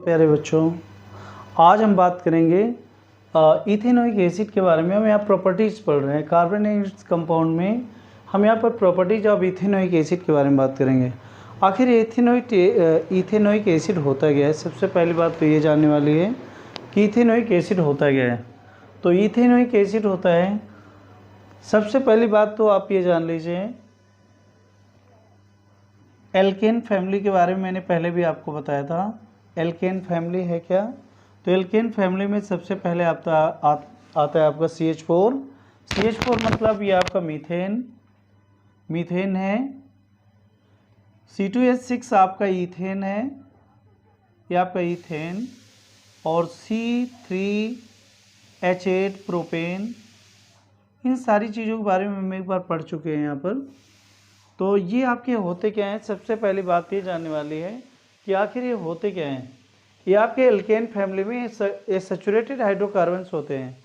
प्यारे बच्चों, आज हम बात करेंगे इथेनोइक एसिड के बारे में। हम यहाँ प्रॉपर्टीज़ पढ़ रहे हैं कार्बोनेटेड कंपाउंड में। हम यहाँ पर प्रॉपर्टीज ऑफ इथेनोइक एसिड के बारे में बात करेंगे। आखिर इथेनोइक एसिड होता क्या है। सबसे पहली बात तो ये जानने वाली है कि इथेनोइक एसिड होता क्या है। तो इथेनोइक एसिड होता है, सबसे पहली बात तो आप ये जान लीजिए, एल्केन फैमिली के बारे में मैंने पहले भी आपको बताया था। एल्केन फैमिली है क्या? तो एल्केन फैमिली में सबसे पहले आता है आपका CH4। CH4 मतलब ये आपका मीथेन है। C2H6 आपका ईथेन है, ये आपका ईथेन। और C3H8 प्रोपेन। इन सारी चीज़ों के बारे में हम एक बार पढ़ चुके हैं यहाँ पर। तो ये आपके होते क्या हैं, सबसे पहली बात ये जानने वाली है कि आखिर ये होते क्या हैं। ये आपके एल्केन फैमिली में ये सैचुरेटेड हाइड्रोकार्बन्स होते हैं।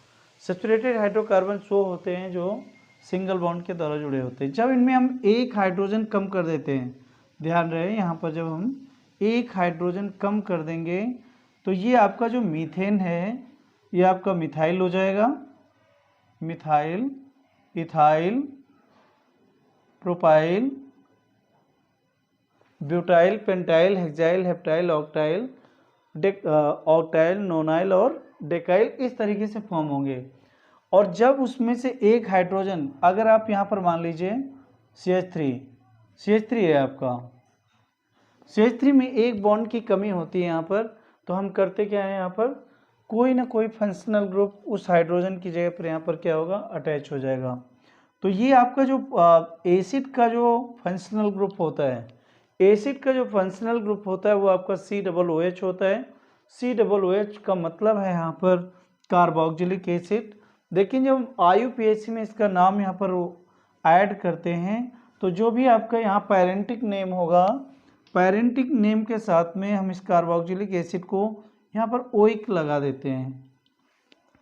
सैचुरेटेड हाइड्रोकार्बन्स वो होते हैं जो सिंगल बॉन्ड के द्वारा जुड़े होते हैं। जब इनमें हम एक हाइड्रोजन कम कर देते हैं, ध्यान रहे यहाँ पर, जब हम एक हाइड्रोजन कम कर देंगे तो ये आपका जो मीथेन है ये आपका मिथाइल हो जाएगा। Methyl, ethyl, propyl, butyl, pentyl, hexyl, heptyl, octyl, octyl, nonyl और डेकाइल, इस तरीके से फॉर्म होंगे। और जब उसमें से एक हाइड्रोजन, अगर आप यहाँ पर मान लीजिए CH3 है आपका, CH3 में एक बॉन्ड की कमी होती है यहाँ पर, तो हम करते क्या है, यहाँ पर कोई ना कोई फंक्शनल ग्रुप उस हाइड्रोजन की जगह पर यहाँ पर क्या होगा, अटैच हो जाएगा। तो ये आपका जो एसिड का जो फंक्शनल ग्रुप होता है, एसिड का जो फंक्शनल ग्रुप होता है वो आपका COOH होता है। COOH का मतलब है यहाँ पर कार्बोक्सिलिक एसिड। लेकिन जब IUPAC में इसका नाम यहाँ पर ऐड करते हैं तो जो भी आपका यहाँ पैरेंटिक नेम होगा, पैरेंटिक नेम के साथ में हम इस कार्बोक्सिलिक एसिड को यहाँ पर ओइक लगा देते हैं।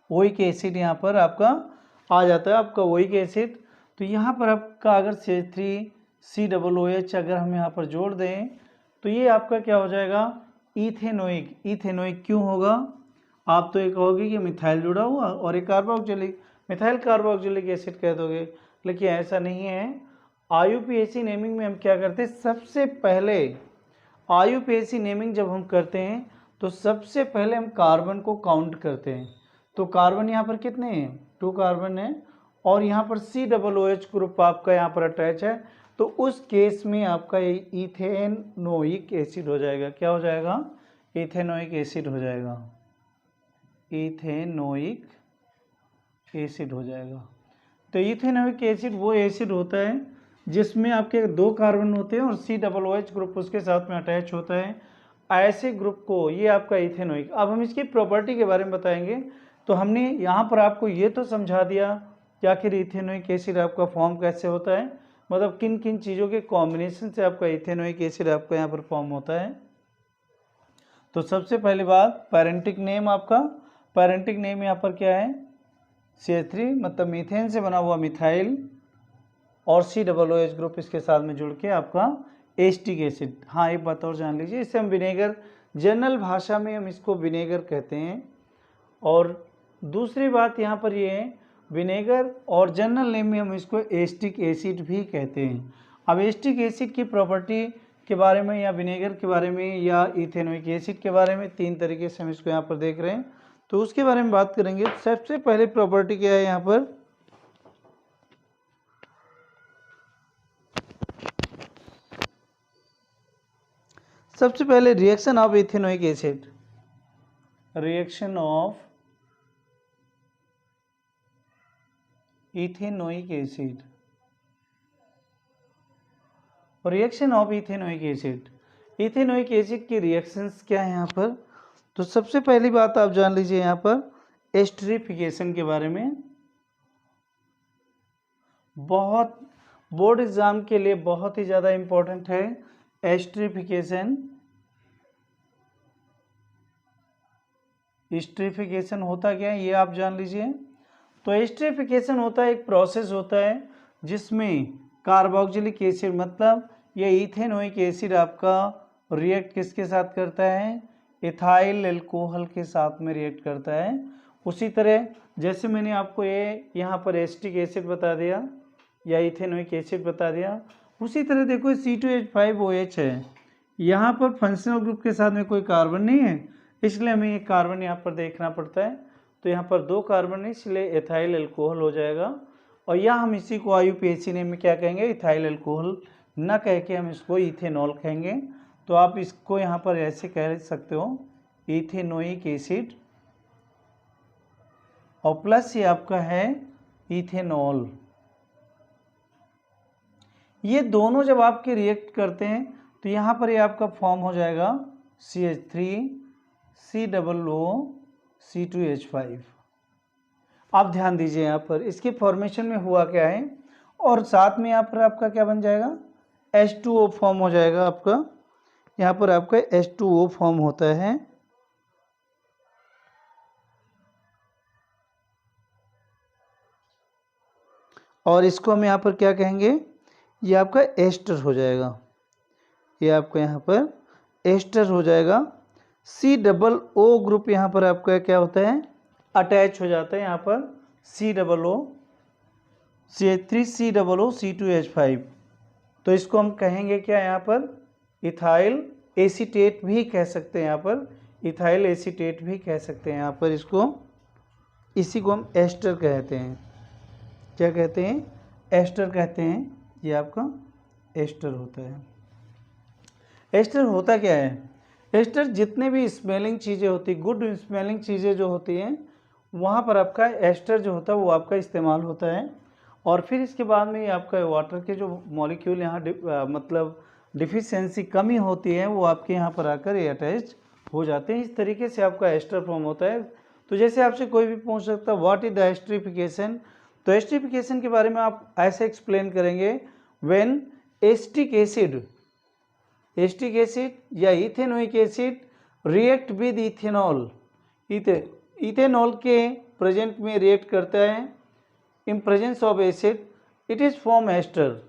ओइक एसिड यहाँ पर आपका आ जाता है, आपका ओइक एसिड। तो यहाँ पर आपका अगर CH3COOH अगर हम यहाँ पर जोड़ दें तो ये आपका क्या हो जाएगा, इथेनोइक। इथेनोइक क्यों होगा? आप तो ये कहोगे कि मिथाइल जुड़ा हुआ और एक कार्बोक्सिलिक, मिथाइल कार्बोक्सिलिक एसिड कह दोगे, लेकिन ऐसा नहीं है। IUPAC नेमिंग में हम क्या करते हैं, सबसे पहले IUPAC नेमिंग जब हम करते हैं तो सबसे पहले हम कार्बन को काउंट करते हैं। तो कार्बन यहाँ पर कितने हैं, 2 कार्बन है, और यहाँ पर COOH ग्रुप आपका यहाँ पर अटैच है। तो उस केस में आपका ये इथेनोइक एसिड हो जाएगा। क्या हो जाएगा, इथेनोइक एसिड हो जाएगा। इथेनोइक एसिड हो जाएगा। तो इथेनोइक एसिड वो एसिड होता है जिसमें आपके 2 कार्बन होते हैं और COOH ग्रुप उसके साथ में अटैच होता है। ऐसे ग्रुप को, ये आपका इथेनोइक। अब हम इसकी प्रॉपर्टी के बारे में बताएंगे। तो हमने यहाँ पर आपको ये तो समझा दिया कि आखिर इथेनोइक एसिड आपका फॉर्म कैसे होता है, मतलब किन किन चीज़ों के कॉम्बिनेशन से आपका इथेनोइक एसिड आपका यहाँ पर फॉर्म होता है। तो सबसे पहली बात, पैरेंटिक नेम आपका, पैरेंटिक नेम यहाँ पर क्या है, CH3 मतलब मीथेन से बना हुआ मिथाइल, और COOH ग्रुप इसके साथ में जुड़ के आपका एसिटिक एसिड। हाँ, एक बात और जान लीजिए, इसे हम विनेगर, जनरल भाषा में हम इसको विनेगर कहते हैं। और दूसरी बात यहाँ पर ये है, विनेगर और जनरल नेम में हम इसको एसिटिक एसिड भी कहते हैं। अब एसिटिक एसिड की प्रॉपर्टी के बारे में, या विनेगर के बारे में, या इथेनोइक एसिड के बारे में 3 तरीके से हम इसको यहाँ पर देख रहे हैं, तो उसके बारे में बात करेंगे। सबसे पहले प्रॉपर्टी क्या है यहाँ पर, सबसे पहले reaction of ethanoic acid, reaction of ethanoic acid, reaction of ethanoic acid. Ethanoic acid की रिएक्शंस क्या है यहाँ पर? तो सबसे पहली बात आप जान लीजिए यहाँ पर एस्टरिफिकेशन के बारे में। बहुत बोर्ड एग्जाम के लिए बहुत ही ज़्यादा इम्पोर्टेंट है एस्टरिफिकेशन। एस्टरिफिकेशन होता क्या है ये आप जान लीजिए। तो एस्टरिफिकेशन होता है, एक प्रोसेस होता है जिसमें कार्बोक्सिलिक एसिड, मतलब ये इथेनोइक एसिड आपका रिएक्ट किसके साथ करता है, इथाइल एल्कोहल के साथ में रिएक्ट करता है। उसी तरह जैसे मैंने आपको ये यहाँ पर एसिटिक एसिड बता दिया या इथेनोइक एसिड बता दिया, उसी तरह देखो C2H5OH है, यहाँ पर फंक्शनल ग्रुप के साथ में कोई कार्बन नहीं है, इसलिए हमें ये कार्बन यहाँ पर देखना पड़ता है। तो यहाँ पर 2 कार्बन है, इसलिए एथाइल एल्कोहल हो जाएगा। और या हम इसी को IUPAC नेम में क्या कहेंगे, इथाइल एल्कोहल न कह के हम इसको इथेनॉल कहेंगे। तो आप इसको यहाँ पर ऐसे कह सकते हो इथेनोइक एसिड और प्लस ये आपका है इथेनॉल। ये दोनों जब आपके रिएक्ट करते हैं तो यहाँ पर ये आपका फॉर्म हो जाएगा CH3COO-C2H5। आप ध्यान दीजिए यहाँ पर इसके फॉर्मेशन में हुआ क्या है, और साथ में यहाँ पर आपका क्या बन जाएगा, H2O फॉर्म हो जाएगा आपका। यहाँ पर आपका H2O फॉर्म होता है। और इसको हम यहाँ पर क्या कहेंगे, ये आपका एस्टर हो जाएगा, ये आपका यहाँ पर एस्टर हो जाएगा। COO ग्रुप यहाँ पर आपका क्या होता है, अटैच हो जाता है यहाँ पर COO CH3COO-C2H5। तो इसको हम कहेंगे क्या यहाँ पर, इथाइल एसीटेट भी कह सकते हैं, यहाँ पर इथाइल एसीटेट भी कह सकते हैं यहाँ पर इसको। इसी को हम एस्टर कहते हैं। क्या कहते हैं, एस्टर कहते हैं। ये आपका एस्टर होता है। एस्टर होता क्या है, एस्टर जितने भी स्मेलिंग चीज़ें होती, गुड स्मेलिंग चीज़ें जो होती हैं, वहाँ पर आपका एस्टर जो होता है वो आपका इस्तेमाल होता है। और फिर इसके बाद में ये आपका वाटर के जो मॉलिक्यूल यहाँ मतलब डिफिशियंसी कमी होती है, वो आपके यहाँ पर आकर ये अटैच हो जाते हैं। इस तरीके से आपका एस्टर फॉर्म होता है। तो जैसे आपसे कोई भी पूछ सकता है व्हाट इज द एस्टरिफिकेशन, तो एस्टरिफिकेशन के बारे में आप ऐसे एक्सप्लेन करेंगे, व्हेन एसिटिक एसिड या ethanoic acid react with ethanol, ethanol के प्रेजेंट में रिएक्ट करता है, in presence of acid it is form ester.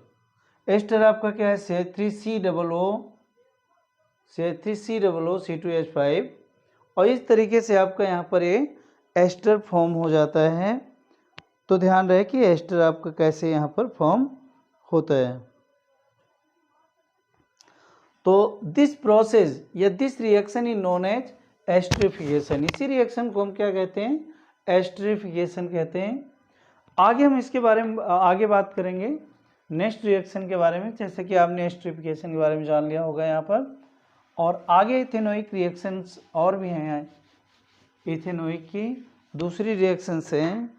Ester आपका क्या है, CH3COO-C2H5। और इस तरीके से आपका यहाँ पर ये एस्टर फॉर्म हो जाता है। तो ध्यान रहे कि एस्टर आपका कैसे यहाँ पर फॉर्म होता है। तो दिस प्रोसेस या this reaction is known as esterification. इसी रिएक्शन को हम क्या कहते हैं, एस्टरिफिकेशन कहते हैं। आगे हम इसके बारे में आगे बात करेंगे नेक्स्ट रिएक्शन के बारे में, जैसे कि आपने एस्टरिफिकेशन के बारे में जान लिया होगा यहाँ पर। और आगे इथेनोइक रिएक्शंस और भी हैं, इथेनोइक की दूसरी रिएक्शंस हैं।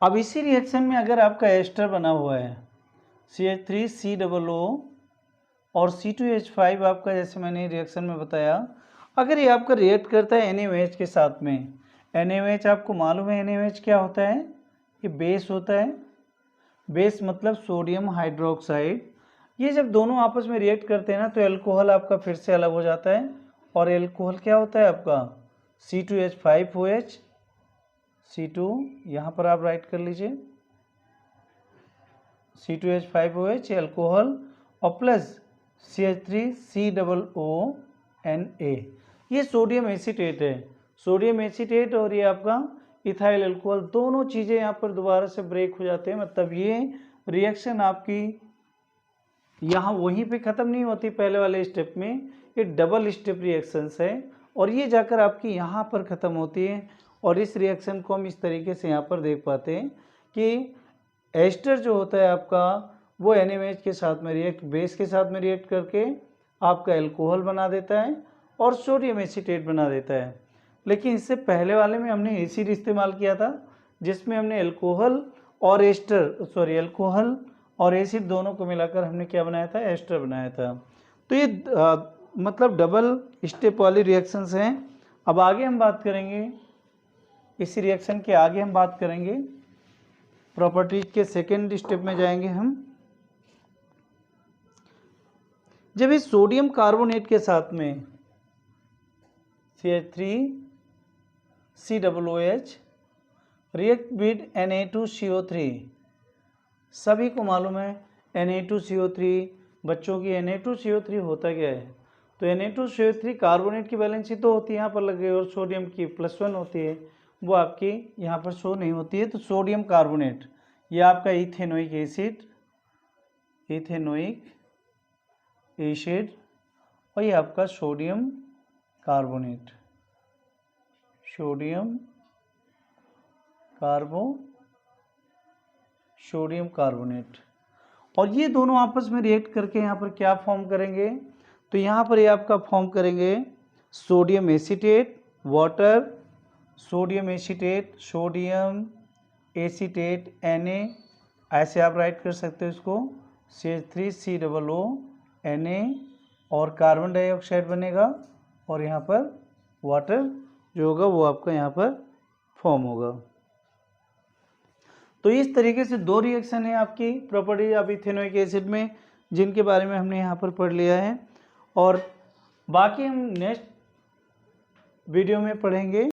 अब इसी रिएक्शन में अगर आपका एस्टर बना हुआ है CH3COO और C2H5 आपका, जैसे मैंने रिएक्शन में बताया, अगर ये आपका रिएक्ट करता है NaOH के साथ में, NaOH आपको मालूम है NaOH क्या होता है, ये बेस होता है। बेस मतलब सोडियम हाइड्रोक्साइड। ये जब दोनों आपस में रिएक्ट करते हैं ना, तो एल्कोहल आपका फिर से अलग हो जाता है। और एल्कोहल क्या होता है आपका, C2H5OH, C2 यहाँ पर आप राइट कर लीजिए, C2H5OH एल्कोहल और प्लस CH3COO-Na, ये सोडियम एसीटेट है। सोडियम एसीटेट और ये आपका इथाइल एल्कोहल, दोनों चीज़ें यहाँ पर दोबारा से ब्रेक हो जाते हैं। मतलब ये रिएक्शन आपकी यहाँ वहीं पे ख़त्म नहीं होती पहले वाले स्टेप में, ये डबल स्टेप रिएक्शंस है और ये जाकर आपकी यहाँ पर ख़त्म होती है। और इस रिएक्शन को हम इस तरीके से यहाँ पर देख पाते हैं कि एस्टर जो होता है आपका, वो NaOH के साथ में रिएक्ट, बेस के साथ में रिएक्ट करके आपका एल्कोहल बना देता है और सोडियम एसीटेट बना देता है। लेकिन इससे पहले वाले में हमने एसिड इस्तेमाल किया था, जिसमें हमने एल्कोहल और एल्कोहल और एसिड दोनों को मिलाकर हमने क्या बनाया था, एस्टर बनाया था। तो ये मतलब डबल स्टेप वाली रिएक्शंस हैं। अब आगे हम बात करेंगे, इस रिएक्शन के आगे हम बात करेंगे प्रॉपर्टीज के सेकेंड स्टेप में जाएंगे हम। जब इस सोडियम कार्बोनेट के साथ में CH3 COOH react with Na2CO3। सभी को मालूम है Na2CO3, बच्चों की Na2CO3 होता क्या है? तो Na2CO3 कार्बोनेट की वैलेंसी तो होती है यहाँ पर लग गई, और सोडियम की +1 होती है, वो आपकी यहाँ पर शो नहीं होती है। तो सोडियम कार्बोनेट, ये आपका इथेनोइक एसिड, और ये आपका सोडियम कार्बोनेट, और ये दोनों आपस में रिएक्ट करके यहाँ पर क्या फॉर्म करेंगे? तो यहाँ पर ये आपका फॉर्म करेंगे sodium acetate water, sodium acetate Na, ऐसे आप राइट कर सकते हो इसको, CH3COO Na, और कार्बन डाइऑक्साइड बनेगा, और यहाँ पर वाटर जो होगा वो आपका यहाँ पर फॉर्म होगा। तो इस तरीके से दो रिएक्शन है आपकी प्रॉपर्टीज ऑफ इथेनोइक एसिड में, जिनके बारे में हमने यहाँ पर पढ़ लिया है, और बाकी हम नेक्स्ट वीडियो में पढ़ेंगे।